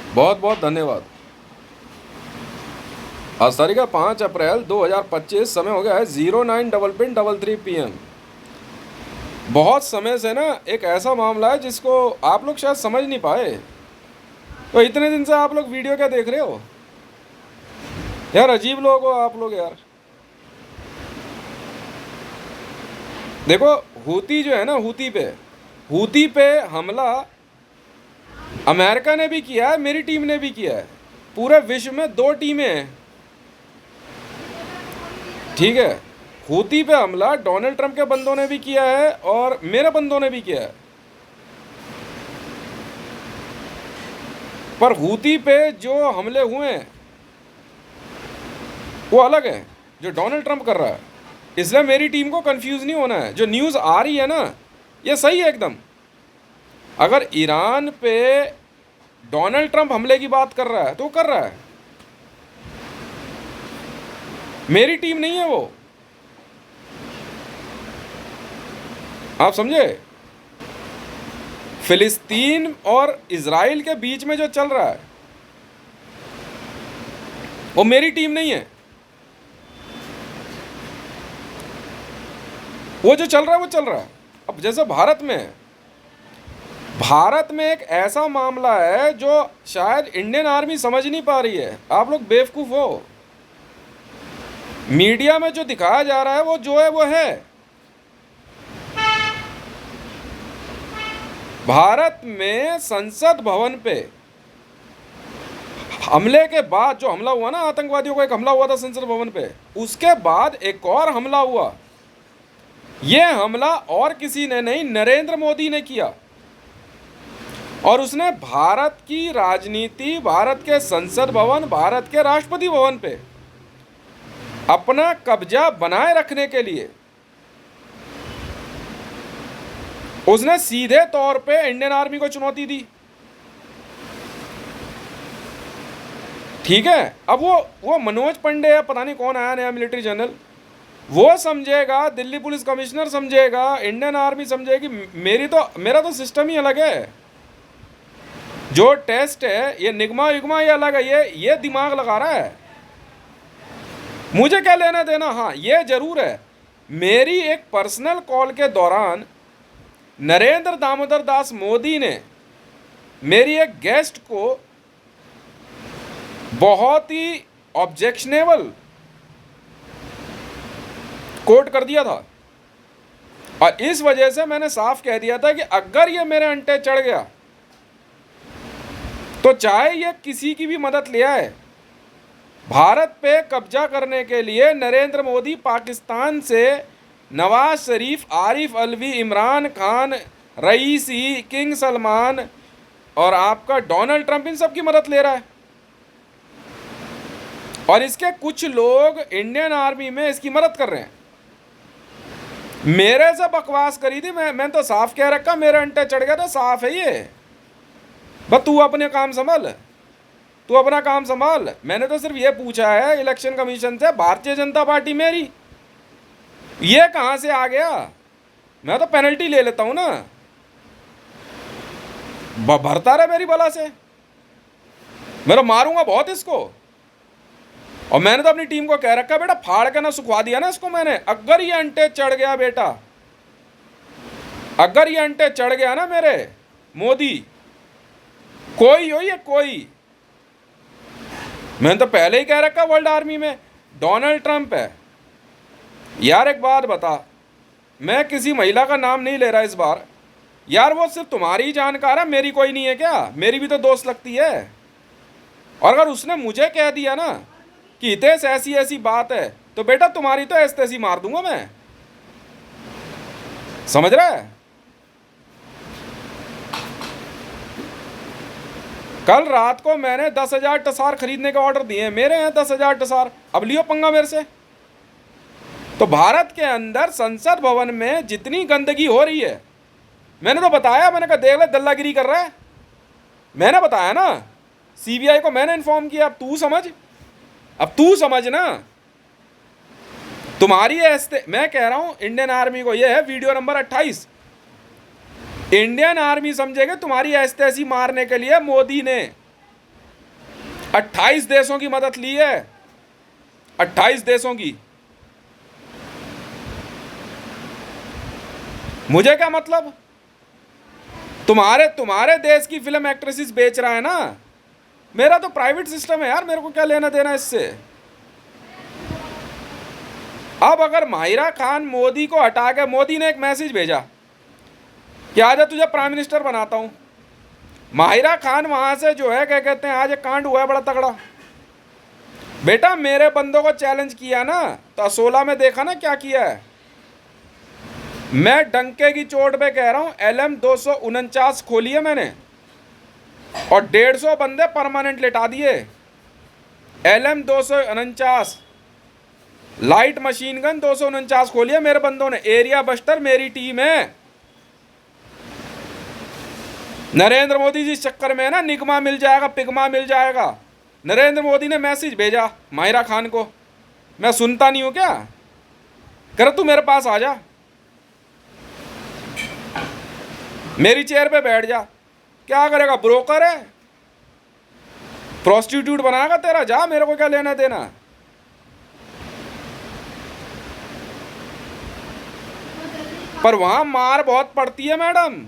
बहुत बहुत धन्यवाद। आज तारीख है 5 अप्रैल 2025। समय हो गया है 09:33 PM। बहुत समय से ना एक ऐसा मामला है जिसको आप लोग शायद समझ नहीं पाए। तो इतने दिन से आप लोग वीडियो क्या देख रहे हो यार? अजीब लोग हो आप लोग यार। देखो, हूती जो है ना, हूती पे हमला अमेरिका ने भी किया है, मेरी टीम ने भी किया है। पूरे विश्व में 2 टीमें हैं, ठीक है। हूती पे हमला डोनाल्ड ट्रंप के बंदों ने भी किया है और मेरे बंदों ने भी किया है। पर हूती पे जो हमले हुए हैं वो अलग है जो डोनाल्ड ट्रंप कर रहा है। इसलिए मेरी टीम को कंफ्यूज नहीं होना है। जो न्यूज़ आ रही है ना, ये सही है एकदम। अगर ईरान पे डोनाल्ड ट्रंप हमले की बात कर रहा है तो वो कर रहा है, मेरी टीम नहीं है वो। आप समझे? फिलिस्तीन और इजराइल के बीच में जो चल रहा है वो मेरी टीम नहीं है। वो जो चल रहा है वो चल रहा है। अब जैसे भारत में एक ऐसा मामला है जो शायद इंडियन आर्मी समझ नहीं पा रही है। आप लोग बेवकूफ़ हो। मीडिया में जो दिखाया जा रहा है वो जो है वो है। भारत में संसद भवन पे हमले के बाद जो हमला हुआ ना, आतंकवादियों का एक हमला हुआ था संसद भवन पे, उसके बाद एक और हमला हुआ। यह हमला और किसी ने नहीं, नरेंद्र मोदी ने किया। और उसने भारत की राजनीति, भारत के संसद भवन, भारत के राष्ट्रपति भवन पे अपना कब्जा बनाए रखने के लिए उसने सीधे तौर पे इंडियन आर्मी को चुनौती दी, ठीक है। अब वो मनोज पांडे है, पता नहीं कौन आया नया मिलिट्री जनरल, वो समझेगा, दिल्ली पुलिस कमिश्नर समझेगा, इंडियन आर्मी समझेगी। मेरा तो सिस्टम ही अलग है। जो टेस्ट है ये निगमा युग्मा ये अलग है। ये दिमाग लगा रहा है, मुझे क्या लेना देना। हाँ, ये जरूर है, मेरी एक पर्सनल कॉल के दौरान नरेंद्र दामोदर दास मोदी ने मेरी एक गेस्ट को बहुत ही ऑब्जेक्शनेबल कोट कर दिया था। और इस वजह से मैंने साफ कह दिया था कि अगर ये मेरे अंटे चढ़ गया तो चाहे ये किसी की भी मदद ले आए, भारत पे कब्जा करने के लिए नरेंद्र मोदी पाकिस्तान से नवाज शरीफ, आरिफ अलवी, इमरान खान, रईसी, किंग सलमान और आपका डोनाल्ड ट्रंप, इन सब की मदद ले रहा है। और इसके कुछ लोग इंडियन आर्मी में इसकी मदद कर रहे हैं। मेरे से बकवास करी थी, मैं तो साफ कह रखा, मेरे अंटे चढ़ गया तो साफ है ये। बस तू अपने काम संभाल, तू अपना काम संभाल। मैंने तो सिर्फ ये पूछा है इलेक्शन कमीशन से, भारतीय जनता पार्टी मेरी, ये कहां से आ गया? मैं तो पेनल्टी ले लेता हूं ना, भरता रहे मेरी बला से, मैं तो मारूंगा बहुत इसको। और मैंने तो अपनी टीम को कह रखा, बेटा फाड़ के ना सुखवा दिया ना इसको मैंने। अगर ये अंटे चढ़ गया बेटा, अगर ये अंटे चढ़ गया ना मेरे मोदी, कोई हो ये कोई, मैंने तो पहले ही कह रखा वर्ल्ड आर्मी में डोनाल्ड ट्रंप है। यार एक बात बता, मैं किसी महिला का नाम नहीं ले रहा इस बार यार, वो सिर्फ तुम्हारी ही जानकार है, मेरी कोई नहीं है क्या? मेरी भी तो दोस्त लगती है। और अगर उसने मुझे कह दिया ना कि हितेश ऐसी ऐसी बात है, तो बेटा तुम्हारी तो ऐसी तैसी मार दूंगा मैं, समझ रहा है? कल रात को मैंने 10,000 टसार खरीदने के ऑर्डर दिए, मेरे हैं 10,000 टसार, अब लियो पंगा मेरे से। तो भारत के अंदर संसद भवन में जितनी गंदगी हो रही है, मैंने तो बताया, मैंने कहा देख ले दल्लागिरी कर रहा है, मैंने बताया ना, सीबीआई को मैंने इन्फॉर्म किया। अब तू समझ, अब तू समझ ना, तुम्हारी ऐसे, मैं कह रहा हूं इंडियन आर्मी को, यह है वीडियो नंबर 28, इंडियन आर्मी समझेगा तुम्हारी ऐसी मारने के लिए मोदी ने 28 देशों की मदद ली है, 28 देशों की। मुझे क्या मतलब, तुम्हारे देश की फिल्म एक्ट्रेसेस बेच रहा है ना, मेरा तो प्राइवेट सिस्टम है यार, मेरे को क्या लेना देना इससे। अब अगर माहिरा खान मोदी को हटा के, मोदी ने एक मैसेज भेजा कि आजा तुझे प्राइम मिनिस्टर बनाता हूं, माहिरा खान वहां से जो है क्या कहते हैं, आज एक कांड हुआ है बड़ा तगड़ा। बेटा मेरे बंदों को चैलेंज किया ना, तो असोला में देखा ना क्या किया है। मैं डंके की चोट पे कह रहा हूं, LM 249 खोली है मैंने और 150 बंदे परमानेंट लेटा दिए। LM 249 लाइट मशीन गन 249 खोली है मेरे बंदों ने। एरिया बस्टर मेरी टीम है। नरेंद्र मोदी जी इस चक्कर में है ना, निगमा मिल जाएगा, पिगमा मिल जाएगा। नरेंद्र मोदी ने मैसेज भेजा माहिरा खान को, मैं सुनता नहीं हूं क्या, कर तू मेरे पास आ जा, मेरी चेयर पे बैठ जा। क्या करेगा, ब्रोकर है, प्रोस्टिट्यूट बनाएगा तेरा, जा, मेरे को क्या लेना देना। पर वहां मार बहुत पड़ती है मैडम।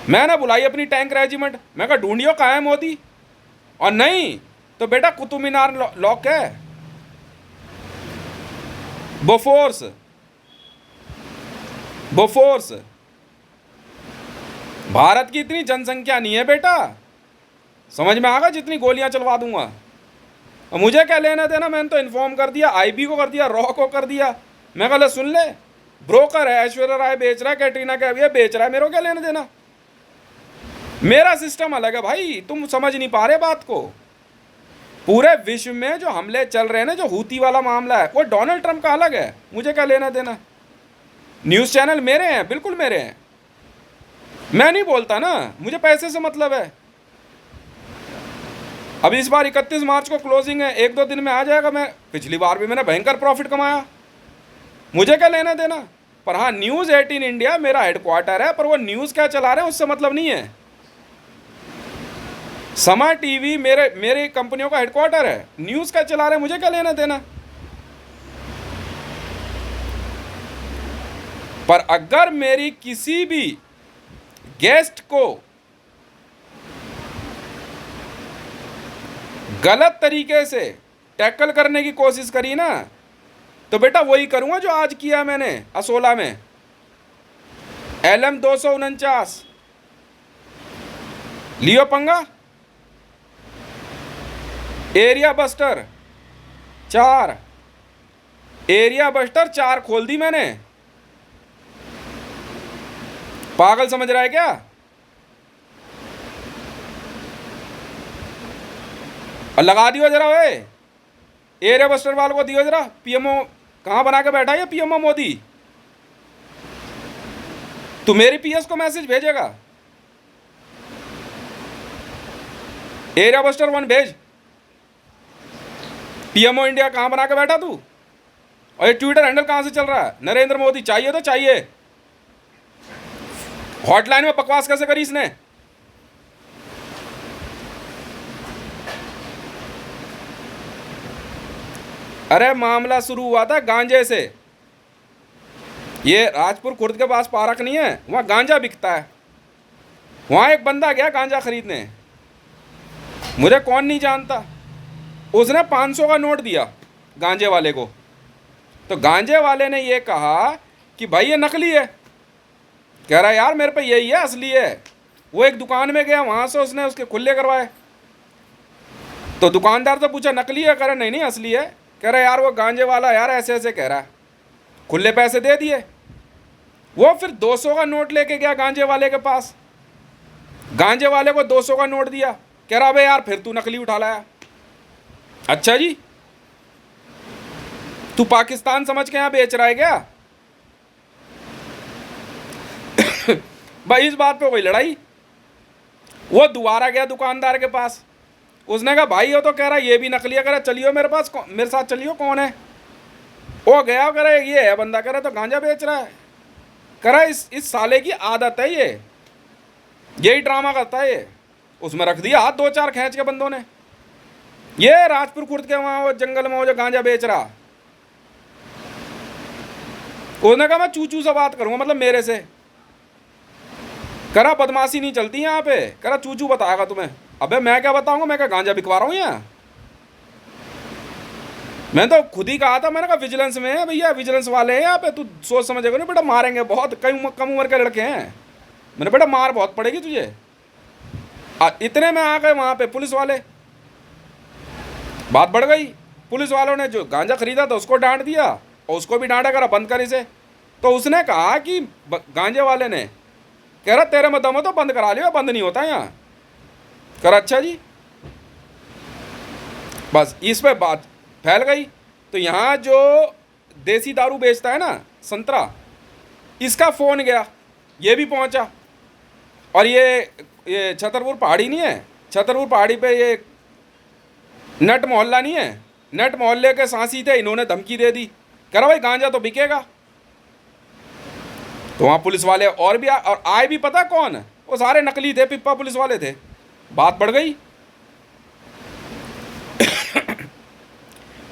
मैंने बुलाई अपनी टैंक रेजिमेंट, मैं कहा ढूंढियो कहाँ है मोदी, और नहीं तो बेटा कुतुब मीनार लॉक है, बोफोर्स बोफोर्स। भारत की इतनी जनसंख्या नहीं है बेटा, समझ में आ गया, जितनी गोलियां चलवा दूंगा। और मुझे क्या लेना देना, मैंने तो इन्फॉर्म कर दिया, IB को कर दिया, रॉ को कर दिया। मैं कहा सुन ले, ब्रोकर है, ऐश्वर्या राय बेच रहा है, कैटरीना कैफ ये बेच रहा है, मेरे को क्या लेना देना। मेरा सिस्टम अलग है भाई, तुम समझ नहीं पा रहे बात को। पूरे विश्व में जो हमले चल रहे हैं ना, जो हूती वाला मामला है, वो डोनाल्ड ट्रंप का अलग है, मुझे क्या लेना देना। न्यूज़ चैनल मेरे हैं, बिल्कुल मेरे हैं, मैं नहीं बोलता ना, मुझे पैसे से मतलब है। अब इस बार 31 मार्च को क्लोजिंग है, 1-2 दिन में आ जाएगा। मैं पिछली बार भी मैंने भयंकर प्रॉफिट कमाया, मुझे क्या लेना देना। पर हाँ, न्यूज़ 18 इंडिया मेरा हेडक्वार्टर है, पर वो न्यूज़ क्या चला रहे हैं उससे मतलब नहीं है। समा टीवी मेरे कंपनियों का हेडक्वार्टर है, न्यूज़ क्या चला रहे हैं मुझे क्या लेना देना। पर अगर मेरी किसी भी गेस्ट को गलत तरीके से टैकल करने की कोशिश करी ना, तो बेटा वही करूंगा जो आज किया मैंने असोला में। LM 249 लियो पंगा, एरिया बस्टर 4, एरिया बस्टर 4 खोल दी मैंने। पागल समझ रहा है क्या। और लगा दियो जरा, वे एरिया बस्टर वालों को दियो जरा। PMO कहां बना के बैठा है PMO मोदी, तू मेरी PS को मैसेज भेजेगा, एरिया बस्टर 1 भेज। PMO इंडिया कहां बना के बैठा तू, और ये ट्विटर हैंडल कहां से चल रहा है। नरेंद्र मोदी चाहिए तो चाहिए। हॉटलाइन में बकवास कैसे करी इसने। अरे मामला शुरू हुआ था गांजे से। ये राजपुर खुर्द के पास पार्क नहीं है, वहां गांजा बिकता है। वहां एक बंदा गया गांजा खरीदने, मुझे कौन नहीं जानता, उसने 500 का नोट दिया गांजे वाले को। तो गांजे वाले ने ये कहा कि भाई ये नकली है। कह रहा यार मेरे पे यही है, असली है। वो एक दुकान में गया, वहां से उसने उसके खुले करवाए। तो दुकानदार से पूछा नकली है, कह रहा नहीं नहीं असली है। कह रहा यार वो गांजे वाला यार ऐसे ऐसे कह रहा है, खुले पैसे दे दिए। वो फिर 200 का नोट लेके गया गांजे वाले के पास, गांजे वाले को 200 का नोट दिया। कह रहा अबे यार फिर तू नकली उठा लाया। अच्छा जी, तू पाकिस्तान समझ के यहाँ बेच रहा है क्या। भाई इस बात पे कोई लड़ाई। वो दोबारा गया दुकानदार के पास, उसने कहा भाई वो तो कह रहा ये भी नकली है। कह रहा चलियो मेरे पास, मेरे साथ चलियो, कौन है। वो गया, कह रहा ये है बंदा, कह रहा तो गांजा बेच रहा है। कह रहा इस साले की आदत है, यही ड्रामा करता है ये। उसमें रख दिया हाथ 2-4 खींच के बंदों ने। ये राजपुर खुर्द के वहां वो जंगल में वो जो गांजा बेच रहा, उसने कहा मैं चूचू से बात करूंगा, मतलब मेरे से। करा बदमाशी नहीं चलती यहाँ पे, करा चूचू बताएगा तुम्हें। अबे मैं क्या बताऊंगा, मैं क्या गांजा बिकवा रहा हूँ यहाँ? मैं तो खुद ही कहा था, मैंने कहा विजिलेंस में है भैया, विजिलेंस वाले हैं यहाँ पे, तू सोच समझेगा नहीं बेटा, मारेंगे बहुत, कम उम्र के लड़के हैं। मैंने बेटा मार बहुत पड़ेगी तुझे। इतने में आ गए वहाँ पे पुलिस वाले, बात बढ़ गई। पुलिस वालों ने जो गांजा खरीदा था उसको डांट दिया, और उसको भी डांटा, करा बंद कर इसे। तो उसने कहा कि गांजे वाले ने, कह रहा तेरे में दम हो तो बंद करा लियो, बंद नहीं होता यहाँ। कह रहा अच्छा जी। बस इस पे बात फैल गई। तो यहाँ जो देसी दारू बेचता है ना संतरा, इसका फ़ोन गया, ये भी पहुँचा। और ये छतरपुर पहाड़ी नहीं है, छतरपुर पहाड़ी पे ये नट मोहल्ला नहीं है, नट मोहल्ले के सांसी थे, इन्होंने धमकी दे दी, कह रहा भाई गांजा तो बिकेगा। तो वहाँ पुलिस वाले और भी और आए भी, पता कौन, वो सारे नकली थे, पिप्पा पुलिस वाले थे। बात बढ़ गई।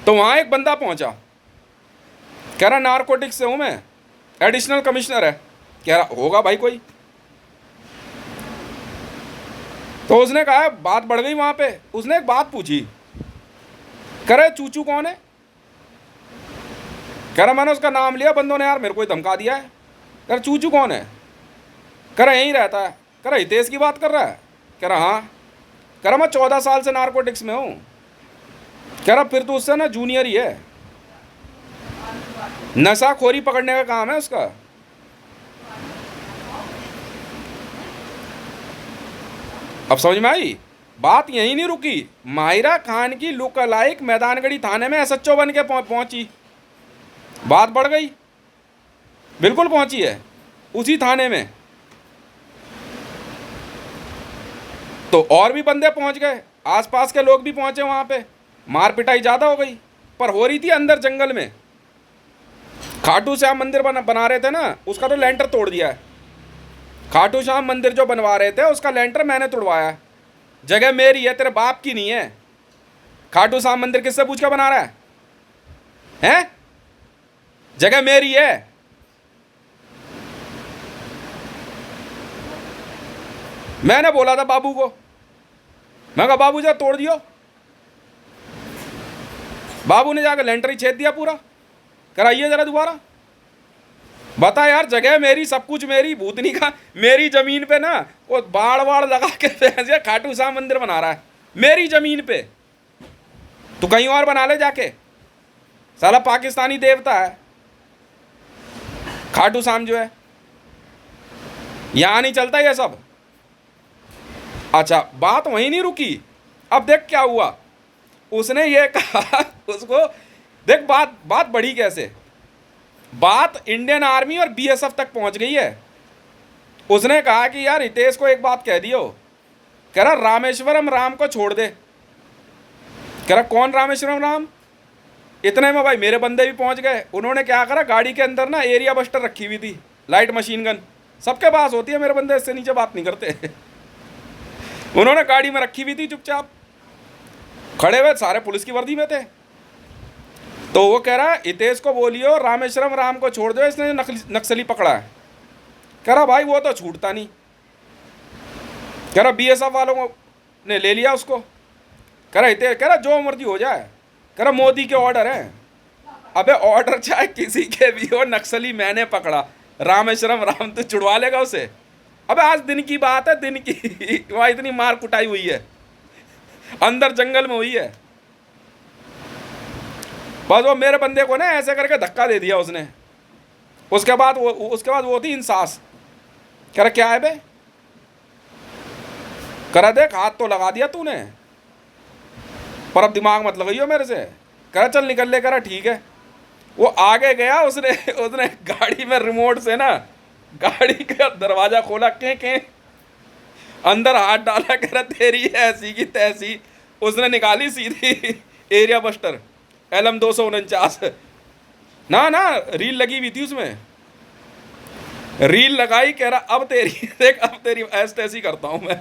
तो वहाँ एक बंदा पहुँचा, कह रहा नारकोटिक्स से हूँ मैं, एडिशनल कमिश्नर है। कह रहा होगा भाई कोई। तो उसने कहा, बात बढ़ गई वहाँ पे, उसने एक बात पूछी, कह रहे चूचू कौन है? कह रहा मैंने उसका नाम लिया, बंदों ने यार मेरे को ही धमका दिया है। कह रहा चूचू कौन है? कह रहा यहीं रहता है। कह रहा हितेश की बात कर रहा है? कह रहा हाँ। कह रहा मैं 14 साल से नारकोटिक्स में हूँ। कह रहा फिर तो उससे ना जूनियर ही है, नशाखोरी पकड़ने का काम है उसका। अब समझ में आई? बात यहीं नहीं रुकी, माहिरा खान की लुक अलाइक मैदानगढ़ी थाने में एसएचओ बन के पहुंची। बात बढ़ गई, बिल्कुल पहुंची है उसी थाने में। तो और भी बंदे पहुंच गए, आसपास के लोग भी पहुंचे वहां पे। मार पिटाई ज़्यादा हो गई, पर हो रही थी अंदर जंगल में। खाटू श्याम मंदिर बना रहे थे ना, उसका तो लेंटर तोड़ दिया है। खाटू श्याम मंदिर जो बनवा रहे थे उसका लेंटर मैंने तोड़वाया है। जगह मेरी है, तेरे बाप की नहीं है। खाटू श्याम मंदिर किससे पूछ के बना रहा है? हैं? जगह मेरी है। मैंने बोला था बाबू को, मैं कहा बाबू जा तोड़ दियो। बाबू ने जाकर लेंटर ही छेद दिया पूरा। कराइए जरा दोबारा, बता यार, जगह मेरी, सब कुछ मेरी, भूतनी का मेरी जमीन पे ना वो बाड़ लगा के खाटू श्याम मंदिर बना रहा है मेरी जमीन पे। तू कहीं और बना ले जाके, साला पाकिस्तानी देवता है खाटू श्याम जो है, यहां नहीं चलता ये सब। अच्छा, बात वहीं नहीं रुकी। अब देख क्या हुआ, उसने ये कहा उसको, देख बात बढ़ी कैसे। बात इंडियन आर्मी और बीएसएफ तक पहुंच गई है। उसने कहा कि यार हितेश को एक बात कह दियो। कह रहा रामेश्वरम राम को छोड़ दे। कह रहा कौन रामेश्वरम राम? इतने में भाई मेरे बंदे भी पहुंच गए। उन्होंने क्या करा, गाड़ी के अंदर ना एरिया बस्टर रखी हुई थी, लाइट मशीन गन सबके पास होती है, मेरे बंदे इससे नीचे बात नहीं करते। उन्होंने गाड़ी में रखी हुई थी, चुपचाप खड़े हुए, सारे पुलिस की वर्दी में थे। तो वो कह रहा हितेश को बोलियो रामेश्वरम राम को छोड़ दो, इसने नक्सली पकड़ा है। कह रहा भाई वो तो छूटता नहीं। कह रहा बीएसएफ वालों को ने ले लिया उसको। कह रहा हितेश, कह रहा जो मर्जी हो जाए, कह रहा मोदी के ऑर्डर हैं। अबे ऑर्डर चाहे किसी के भी हो, नक्सली मैंने पकड़ा, रामेश्वरम राम तो छुड़वा लेगा उसे। अबे आज दिन की बात है, दिन की वहाँ इतनी मार कुटाई हुई है, अंदर जंगल में हुई है। बस वो मेरे बंदे को ना ऐसे करके धक्का दे दिया उसने। उसके बाद वो थी इंसास। कह रहा क्या है बे? कह रहा देख हाथ तो लगा दिया तूने, पर अब दिमाग मत लगाइयो मेरे से। कह रहा चल निकल ले। कह रहा ठीक है। वो आगे गया, उसने गाड़ी में रिमोट से ना गाड़ी का दरवाजा खोला, के अंदर हाथ डाला। कह रहा तेरी ऐसी की तैसी। उसने निकाली सीधी एरिया बस्टर LM 249 ना रील लगी हुई थी उसमें, रील लगाई। कह रहा अब तेरी देख, अब तेरी ऐसी तैसी करता हूं मैं।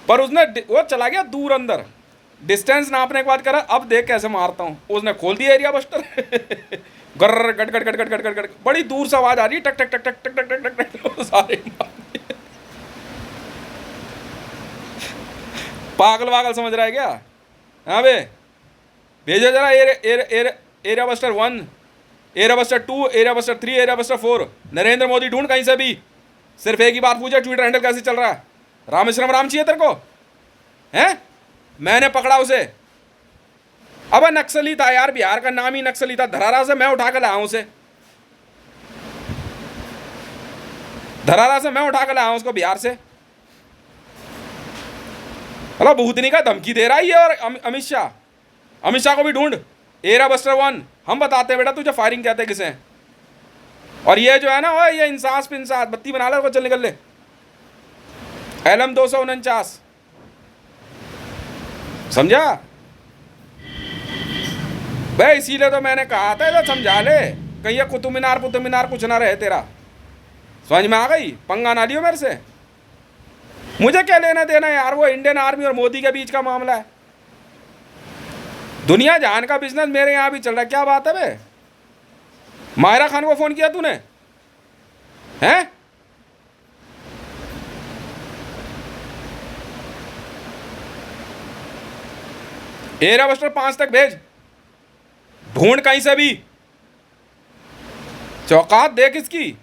पर उसने वो चला गया दूर अंदर, डिस्टेंस नापने के बाद करा, अब देख कैसे मारता हूँ। उसने खोल दिया एरिया बस्टर। गर्र गट गट गट गट गट गट गट, बड़ी दूर से आवाज आ रही है, टक टक टक टक टक टक टक टक टक, सारे पागल वागल समझ रहा है क्या? हाँ बे, भेजो जरा area buster 1, area buster 2, area buster 3, area buster 4। Narendra Modi ढूंढ कहीं से भी, सिर्फ एक ही बात पूछा, ट्विटर हैंडल कैसे चल रहा है? रामेश्वरम राम चाहिए तेरे को? हैं? मैंने पकड़ा उसे। अब नक्सली था यार, बिहार का नाम ही नक्सली था। धरारा से मैं उठा कर लाया उसे, धरारा से मैं उठा कर लाया उसको बिहार से। अरे भूतनी का धमकी दे रहा है ये। और अमित शाह को भी ढूंढ। एरिया बस्टर 1 हम बताते हैं बेटा तुझे फायरिंग कहते हैं किसे। और ये जो है ना, वो ये इंसास पिंसास बत्ती बना ले, चल निकल ले। LM 249 समझा भाई? इसीलिए तो मैंने कहा था इधर समझा ले, कहीं कुतुब मीनार कुछ ना रहे तेरा। समझ में आ गई? पंगा ना लियो मेरे से। मुझे क्या लेना देना यार, वो इंडियन आर्मी और मोदी के बीच का मामला है। दुनिया जहान का बिजनेस मेरे यहाँ भी चल रहा है। क्या बात है बे? मायरा खान को फोन किया तूने? हैं? एरिया बस्टर 5 तक भेज, ढूंढ कहीं से भी। चौकात देख इसकी।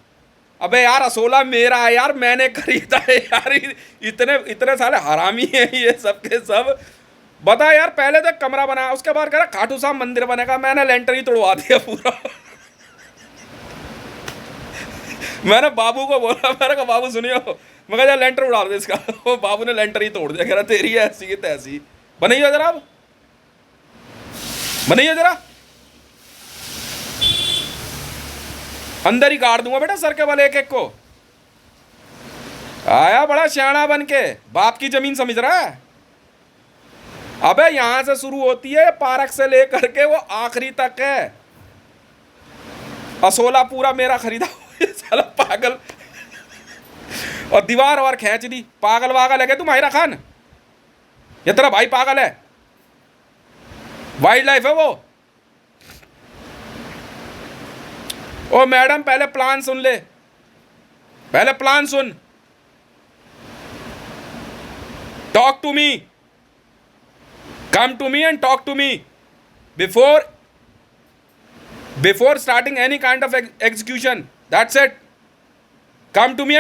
अबे यार असोला मेरा है यार, मैंने खरीदा है यार। इतने इतने साले हरामी हैं ये सब के सब। बता यार, पहले तो कमरा बनाया, उसके बाद कह रहा खाटू साहब मंदिर बनेगा। मैंने लेंटर ही तोड़वा दिया पूरा। मैंने बाबू को बोला, मैंने कहा बाबू सुनियो, मैं कहा लेंटर उड़ा दे इसका। वो बाबू ने लेंटर ही तोड़ दिया, कह रहा तेरी ऐसी की तैसी। बनाइए जरा, अब बनाइए जरा, अंदर ही गाड़ दूंगा बेटा सर के बल एक एक को। आया बड़ा सियाना बन के, बाप की जमीन समझ रहा है? अबे यहां से शुरू होती है पार्क से लेकर के वो आखिरी तक है। असोला पूरा मेरा खरीदा हुआ साला पागल। और दीवार और खींच दी। पागल वागल है क्या तू माहिरा खान? ये तेरा भाई पागल है, वाइल्ड लाइफ है वो। ओ मैडम पहले प्लान सुन ले, पहले प्लान सुन। Talk to me, come to me and talk to me before starting any kind of execution. That's it. Come to me